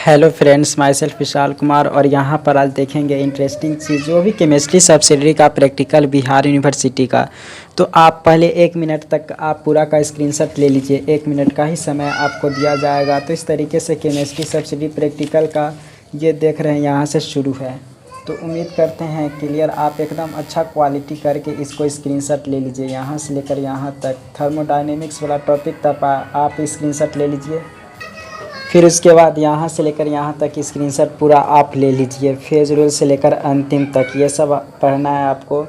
Hello friends, my self Vishal Kumar. और यहाँ पर आज देखेंगे इंटरेस्टिंग चीज़, जो भी केमिस्ट्री सब्सिडरी का प्रैक्टिकल बिहार यूनिवर्सिटी का। तो आप पहले 1 मिनट तक आप पूरा का स्क्रीनशॉट ले लीजिए। 1 मिनट का ही समय आपको दिया जाएगा। तो इस तरीके से केमिस्ट्री सब्सिडरी प्रैक्टिकल का ये देख रहे हैं, यहाँ से शुरू है। तो उम्मीद करते हैं क्लियर आप एकदम अच्छा क्वालिटी करके इसको स्क्रीनशॉट ले लीजिए। यहाँ से लेकर यहाँ तक थर्मोडायनेमिक्स वाला टॉपिक तक आप स्क्रीनशॉट ले लीजिए। फिर उसके बाद यहाँ से लेकर यहाँ तक स्क्रीनशॉट पूरा आप ले लीजिए। फेज रूल से लेकर अंतिम तक ये सब पढ़ना है आपको,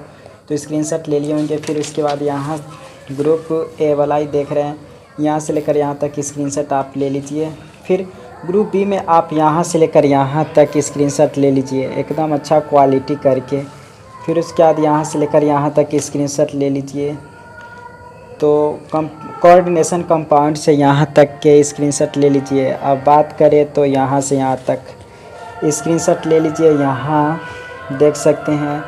तो स्क्रीनशॉट ले लिए होंगे। फिर उसके बाद यहाँ ग्रुप ए वाला ही देख रहे हैं, यहाँ से लेकर यहाँ तक स्क्रीनशॉट आप ले लीजिए। फिर ग्रुप बी में आप यहाँ से लेकर यहाँ तक स्क्रीनशॉट ले लीजिए एकदम अच्छा क्वालिटी करके। फिर उसके बाद यहाँ से लेकर यहाँ तक स्क्रीनशॉट ले लीजिए। तो कोऑर्डिनेशन कंपाउंड से यहाँ तक के स्क्रीनशॉट ले लीजिए। अब बात करें तो यहाँ से यहाँ तक स्क्रीनशॉट ले लीजिए, यहाँ देख सकते हैं।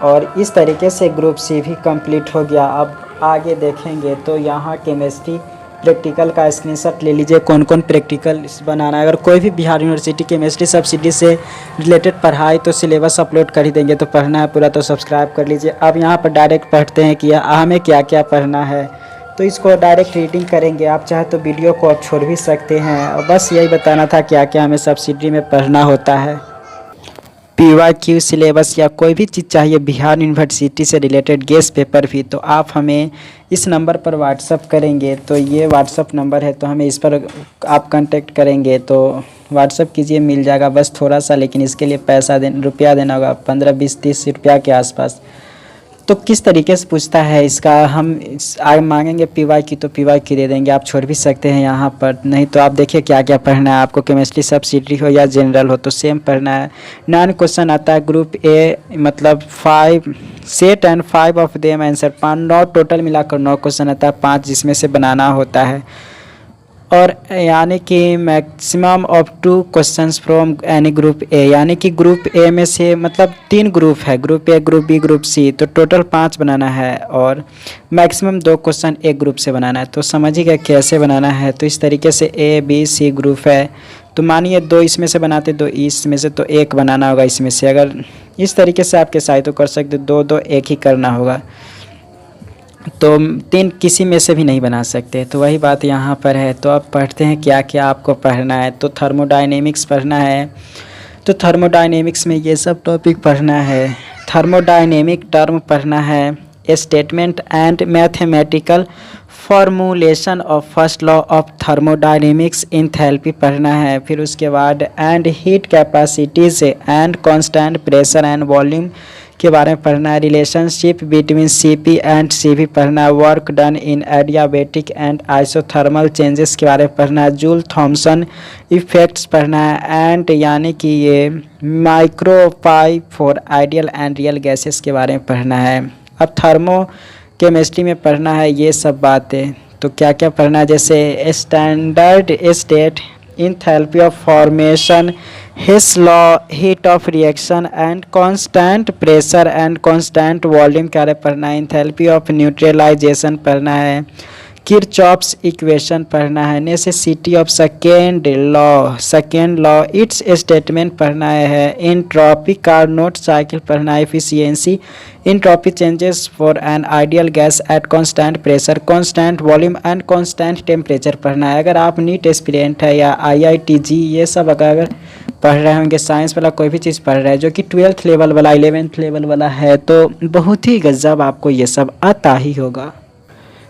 और इस तरीके से ग्रुप सी भी कंप्लीट हो गया। अब आगे देखेंगे तो यहाँ केमिस्ट्री प्रैक्टिकल का स्क्रीनशॉट ले लीजिए, कौन कौन प्रैक्टिकल बनाना है। अगर कोई भी बिहार यूनिवर्सिटी केमिस्ट्री सब्सिडी से रिलेटेड पढ़ाई तो सिलेबस अपलोड कर ही देंगे, तो पढ़ना है पूरा तो सब्सक्राइब कर लीजिए। अब यहाँ पर डायरेक्ट पढ़ते हैं कि हमें क्या क्या पढ़ना है, तो इसको डायरेक्ट रीडिंग करेंगे। आप चाहे तो वीडियो को आप छोड़ भी सकते हैं। और बस यही बताना था क्या क्या हमें सब्सिडी में पढ़ना होता है। PYQ सिलेबस या कोई भी चीज़ चाहिए बिहार यूनिवर्सिटी से रिलेटेड, गेस्ट पेपर भी, तो आप हमें इस नंबर पर व्हाट्सअप करेंगे। तो ये व्हाट्सअप नंबर है, तो हमें इस पर आप कांटेक्ट करेंगे तो व्हाट्सअप कीजिए, मिल जाएगा। बस थोड़ा सा, लेकिन इसके लिए रुपया देना होगा, 15, 20, 30 रुपया के आसपास। तो किस तरीके से पूछता है इसका, हम आगे मांगेंगे PYQ तो PYQ दे देंगे। आप छोड़ भी सकते हैं यहाँ पर, नहीं तो आप देखिए क्या क्या पढ़ना है आपको। केमिस्ट्री सब्सिडरी हो या जनरल हो तो सेम पढ़ना है। 9 क्वेश्चन आता है ग्रुप ए, मतलब 5 set and 5 of them answer. 9 total मिलाकर 9 क्वेश्चन आता है, 5 जिसमें से बनाना होता है। और यानी कि maximum of 2 questions from any group A, यानी कि ग्रुप ए में से मतलब 3 ग्रुप है, group A, group B, group C, तो टोटल 5 बनाना है। और मैक्सिमम 2 क्वेश्चन एक ग्रुप से बनाना है। तो समझिएगा कैसे बनाना है। तो इस तरीके से ए बी सी ग्रुप है, तो मानिए 2 इसमें से बनाते, 2 इसमें से, तो 1 बनाना होगा इसमें से। अगर इस तरीके से आपके साथ तो कर सकते, 2 2 1 ही करना होगा, तो 3 किसी में से भी नहीं बना सकते। तो वही बात यहाँ पर है। तो अब पढ़ते हैं क्या क्या आपको पढ़ना है। तो थर्मोडायनेमिक्स पढ़ना है, तो थर्मोडायनेमिक्स में ये सब टॉपिक पढ़ना है। थर्मोडायनेमिक टर्म पढ़ना है, statement and mathematical formulation of first law of thermodynamics, enthalpy पढ़ना है। फिर उसके बाद and heat capacities and constant pressure and volume के बारे में पढ़ना है। Relationship between CP and CV पढ़ना है। Work done in adiabatic and isothermal changes के बारे में पढ़ना है। जूल थॉमसन इफेक्ट्स पढ़ना है। एंड यानी कि ये micropipe for ideal and real gases के बारे में पढ़ना है। अब थर्मो केमिस्ट्री में पढ़ना है ये सब बातें। तो क्या क्या पढ़ना है, जैसे standard state, enthalpy of formation, Hess law, heat of reaction and constant pressure and constant volume के बारे में पढ़ना है। enthalpy of neutralization पढ़ना है। किरचॉफ्स इक्वेशन पढ़ना है। Necessity of second law it's statement पढ़ना है। एंट्रोपी कार्नोट साइकिल पढ़ना है। Efficiency entropy changes for an ideal gas at constant pressure, constant volume and constant temperature पढ़ना है। अगर आप नीट एस्पिरेंट है या IIT ये सब अगर पढ़ रहे होंगे, साइंस वाला कोई भी चीज़ पढ़ रहा है जो कि 12th लेवल वाला 11th लेवल वाला है, तो बहुत ही गजब आपको ये सब आता ही होगा।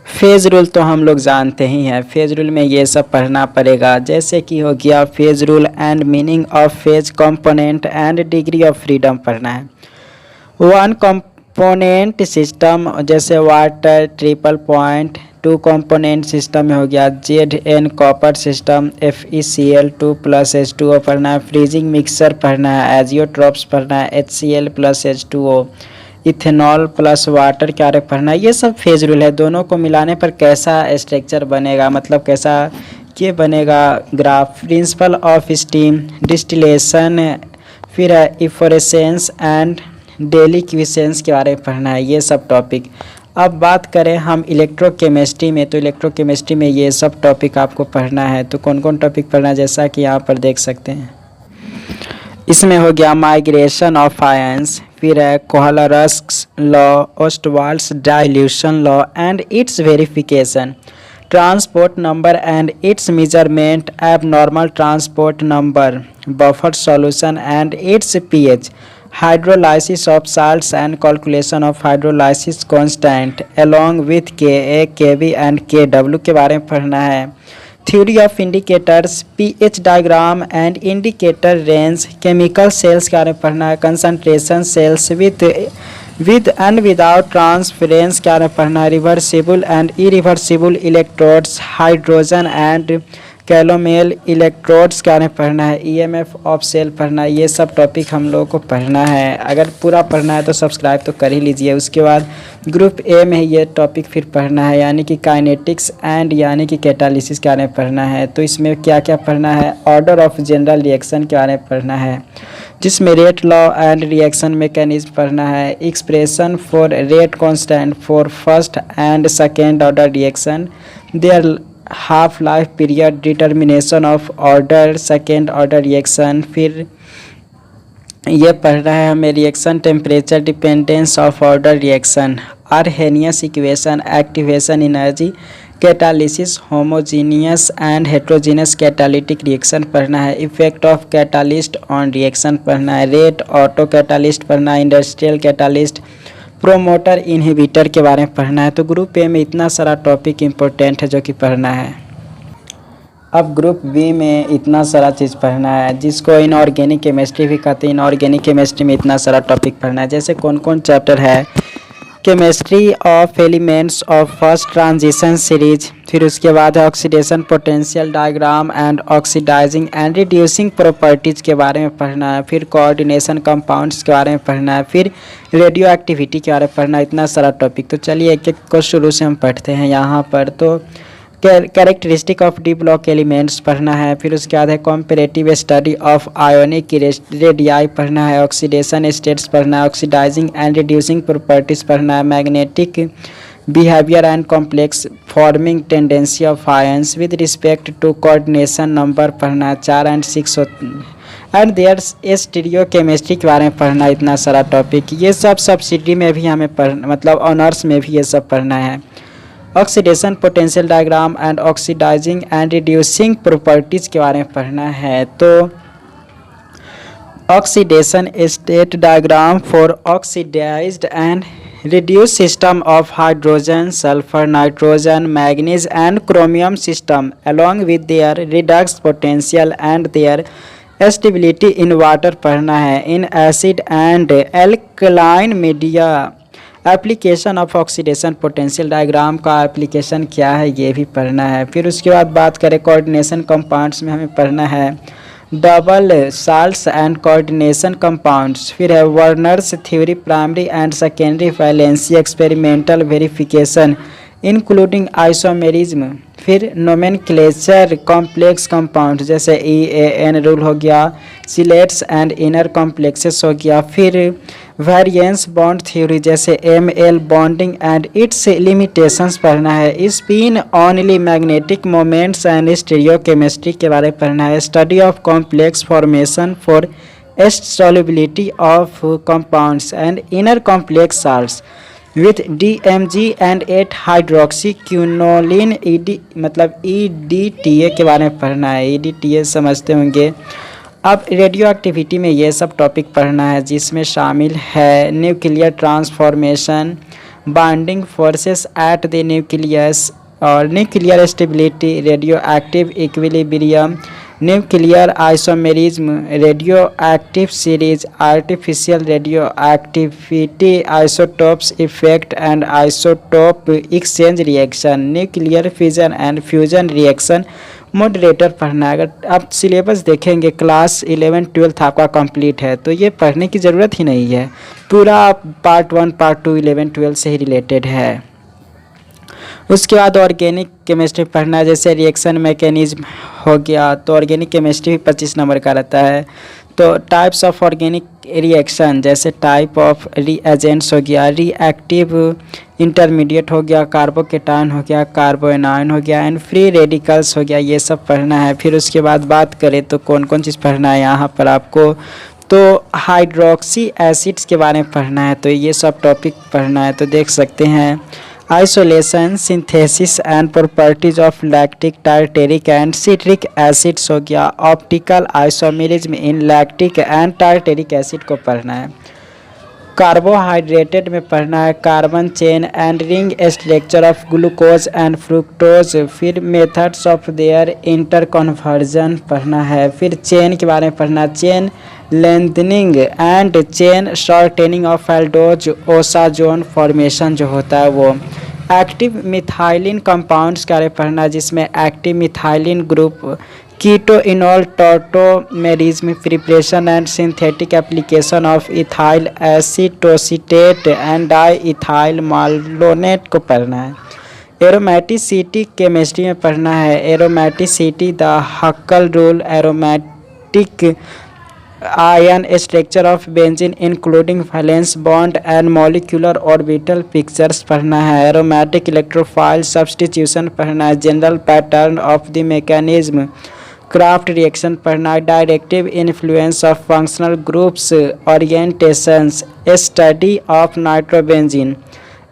फेज रूल तो हम लोग जानते ही हैं, फेज रूल में ये सब पढ़ना पड़ेगा। जैसे कि हो गया phase rule and meaning of phase component and degree of freedom पढ़ना है। 1 कंपोनेंट सिस्टम जैसे water, triple point. 2 component system में हो गया ZN कॉपर सिस्टम, FeCl2+H2O पढ़ना है। फ्रीजिंग मिक्सर पढ़ना है। एजियोट्रॉप्स पढ़ना है। HCl+H2O। इथेनॉल प्लस वाटर क्या पढ़ना है। ये सब फेज रूल है। दोनों को मिलाने पर कैसा स्ट्रक्चर बनेगा, मतलब कैसा ये बनेगा graph. Principle of steam distillation, फिर इफोरेसेंस एंड डेलिक्विसेंस के बारे में पढ़ना है। ये सब टॉपिक अब बात करें हम इलेक्ट्रोकेमिस्ट्री में, तो इलेक्ट्रोकेमिस्ट्री में ये सब टॉपिक आपको पढ़ना है। तो कौन कौन टॉपिक पढ़ना है, जैसा कि यहाँ पर देख सकते हैं। इसमें हो गया माइग्रेशन ऑफ आयंस, फिर है Kohlrausch's law, Ostwald's dilution law and its verification, transport number and its measurement, abnormal transport number, buffer solution and its pH, hydrolysis of salts and calculation of hydrolysis constant along with Ka, Kb and Kw के बारे में पढ़ना है। Theory of indicators, pH diagram and indicator range, chemical cells के बारे में पढ़ना है। Concentration cells with and without transference के बारे में पढ़ना है। Reversible and irreversible electrodes, hydrogen and calomel electrodes के बारे में पढ़ना है। ईएमएफ ऑफ सेल पढ़ना है। ये सब टॉपिक हम लोगों को पढ़ना है। अगर पूरा पढ़ना है तो सब्सक्राइब तो कर ही लीजिए। उसके बाद ग्रुप ए में ये टॉपिक फिर पढ़ना है, यानी कि काइनेटिक्स एंड यानी कि कैटालिसिस के बारे में पढ़ना है। तो इसमें क्या क्या पढ़ना है, ऑर्डर ऑफ जनरल रिएक्शन के बारे में पढ़ना है, जिसमें rate law and reaction mechanism पढ़ना है। Expression for rate constant for first and second order reaction, their half life period, determination of order second order reaction. फिर ये पढ़ना है हमें reaction temperature dependence of order reaction, Arrhenius equation, activation energy, catalysis, homogeneous and heterogeneous catalytic reaction पढ़ना है। Effect of catalyst on reaction पढ़ना है। Rate auto catalyst पढ़ना है। इंडस्ट्रियल कैटालिस्ट, प्रोमोटर इनहिबिटर के बारे में पढ़ना है। तो ग्रुप ए में इतना सारा टॉपिक इम्पोर्टेंट है जो कि पढ़ना है। अब ग्रुप बी में इतना सारा चीज़ पढ़ना है, जिसको इनऑर्गेनिक केमिस्ट्री भी कहते हैं। इनऑर्गेनिक केमिस्ट्री में इतना सारा टॉपिक पढ़ना है, जैसे कौन कौन चैप्टर है, chemistry of elements of first transition series, फिर उसके बाद है oxidation potential diagram and oxidising and reducing properties के बारे में पढ़ना है। फिर कोऑर्डिनेशन कंपाउंड्स के बारे में पढ़ना है। फिर रेडियो एक्टिविटी के बारे में पढ़ना है। इतना सारा टॉपिक। तो चलिए एक एक को शुरू से हम पढ़ते हैं यहाँ पर। तो characteristic of D block elements पढ़ना है। फिर उसके बाद है comparative study of ionic radii पढ़ना है। ऑक्सीडेशन स्टेट्स पढ़ना है। ऑक्सीडाइजिंग एंड रिड्यूसिंग प्रॉपर्टीज पढ़ना है। Magnetic behaviour and complex forming tendency of ions with respect to coordination number पढ़ना है। 4 और 6 एंड देयर स्टीरियो केमिस्ट्री के बारे में पढ़ना है। इतना सारा टॉपिक, ये सब सब्सिडी में भी हमें पढ़ना, मतलब ऑनर्स में भी ये सब पढ़ना है। Oxidation potential diagram and oxidising and reducing properties के बारे में पढ़ना है। तो oxidation state diagram for oxidised and reduced system of hydrogen, sulfur, nitrogen, manganese and chromium system along with their redox potential and their stability in water पढ़ना है। in acid and alkaline media, application of oxidation potential diagram का application क्या है ये भी पढ़ना है। फिर उसके बाद बात करें कोऑर्डिनेशन कंपाउंड्स में, हमें पढ़ना है double salts and coordination compounds. फिर है Werner's theory, primary and secondary valency experimental verification including isomerism. फिर नोमेनक्लेचर कॉम्प्लेक्स कंपाउंड, जैसे EAN रूल हो गया, सिलेट्स एंड इनर कॉम्प्लेक्सेस हो गया। फिर वेरिएंस बॉन्ड थ्योरी, जैसे ML bonding and it's limitations पढ़ना है। Spin only magnetic moments and stereochemistry के बारे में पढ़ना है। Study of complex formation for solubility of compounds and inner complex salts with DMG and 8 हाइड्रोक्सीक्विनोलिन मतलब EDTA के बारे में पढ़ना है। EDTA समझते होंगे। अब रेडियो एक्टिविटी में ये सब टॉपिक पढ़ना है, जिसमें शामिल है nuclear transformation, binding forces at the nucleus और nuclear stability, radioactive equilibrium, nuclear isomerism, radioactive series, artificial radioactivity, isotopes effect and isotope exchange reaction, nuclear fission and fusion reaction, moderator पढ़ना है। अगर आप syllabus देखेंगे class 11-12 आपका complete है, तो ये पढ़ने की ज़रूरत ही नहीं है। पूरा पार्ट 1 पार्ट 2 11-12 से ही रिलेटेड है। उसके बाद ऑर्गेनिक केमिस्ट्री पढ़ना है, जैसे रिएक्शन मैकेनिज्म हो गया। तो ऑर्गेनिक केमिस्ट्री भी 25 नंबर का रहता है। तो टाइप्स ऑफ ऑर्गेनिक रिएक्शन, जैसे टाइप ऑफ रिएजेंट्स हो गया, रिएक्टिव इंटरमीडिएट हो गया, कार्बोकेटायन हो गया, कार्बोएनायन हो गया एंड फ्री रेडिकल्स हो गया, ये सब पढ़ना है। फिर उसके बाद बात करें तो कौन कौन चीज़ पढ़ना है यहाँ पर आपको, तो हाइड्रोक्सी एसिड्स के बारे में पढ़ना है, तो ये सब टॉपिक पढ़ना है। तो देख सकते हैं isolation, synthesis and properties of lactic, tartaric and citric acids हो गया, optical isomerism in lactic and tartaric acid को पढ़ना है। कार्बोहाइड्रेटेड में पढ़ना है carbon chain and ring structure of glucose and fructose, फिर methods of their interconversion पढ़ना है। फिर चेन के बारे में पढ़ना, chain lengthening and chain shortening of aldose osazone formation जो होता है वो। एक्टिव मिथाइलिन कंपाउंड्स के बारे में पढ़ना, जिसमें active methylene group, keto enol tautomerism, preparation and synthetic application of ethyl acetoacetate and diethyl malonate को पढ़ना है। एरोमेटिसिटी केमिस्ट्री में पढ़ना है, aromaticity the Huckel rule, aromatic ion structure of benzene including valence bond and molecular orbital pictures पढ़ना है। Aromatic electrophile substitution पढ़ना है, general pattern of the mechanism, craft reaction पढ़ना है, directive influence of functional groups, orientations, study of nitrobenzene,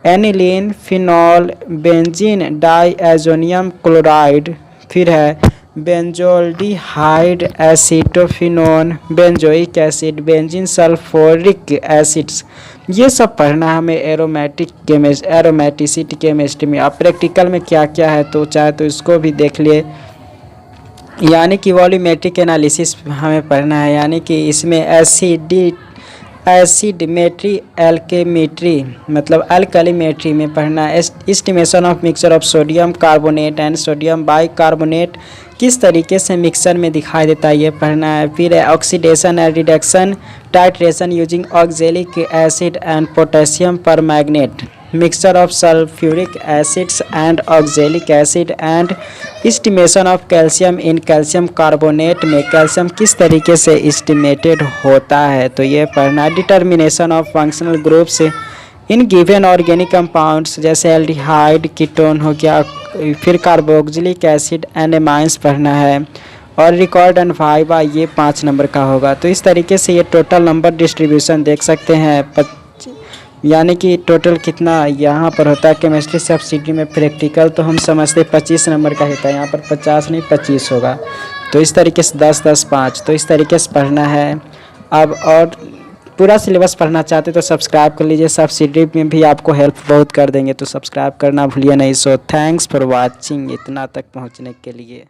aniline, phenol, benzene diazonium chloride, फिर है benzaldehyde, acetophenone, benzoic acid, benzene sulphuric acids, ये सब पढ़ना है हमें एरोमेटिसिटी केमिस्ट्री में। अब प्रैक्टिकल में क्या क्या है तो चाहे तो इसको भी देख लिए, यानी कि वॉल्यूमेट्रिक एनालिसिस हमें पढ़ना है, यानी कि इसमें एसिडमेट्री, एल्केमेट्री मतलब एल्कलीमेट्री में पढ़ना है, estimation of mixture of sodium carbonate and sodium bicarbonate किस तरीके से मिक्सर में दिखाई देता है ये पढ़ना है। फिर है oxidation and reduction, titration using oxalic acid and potassium permanganate, mixture of sulphuric acids and oxalic acid and estimation of calcium in calcium carbonate में कैल्शियम किस तरीके से एस्टिमेटेड होता है तो ये पढ़ना है। Determination of functional groups in given organic compounds, जैसे एल्डिहाइड, कीटोन हो गया, फिर कार्बोक्सिलिक एसिड एंड एमाइंस पढ़ना है, और रिकॉर्ड एंड वाइवा ये 5 नंबर का होगा। तो इस तरीके से ये टोटल नंबर डिस्ट्रीब्यूशन देख सकते हैं, यानी कि टोटल कितना यहाँ पर होता है केमिस्ट्री सब्सिडी में प्रैक्टिकल, तो हम समझते 25 नंबर का होता है, यहाँ पर 50 नहीं 25 होगा। तो इस तरीके से 10 10 5 तो इस तरीके से पढ़ना है। अब और पूरा सिलेबस पढ़ना चाहते तो सब्सक्राइब कर लीजिए, सब्सिडी में भी आपको हेल्प बहुत कर देंगे, तो सब्सक्राइब करना भूलिए नहीं। सो थैंक्स फॉर वाचिंग, इतना तक पहुँचने के लिए।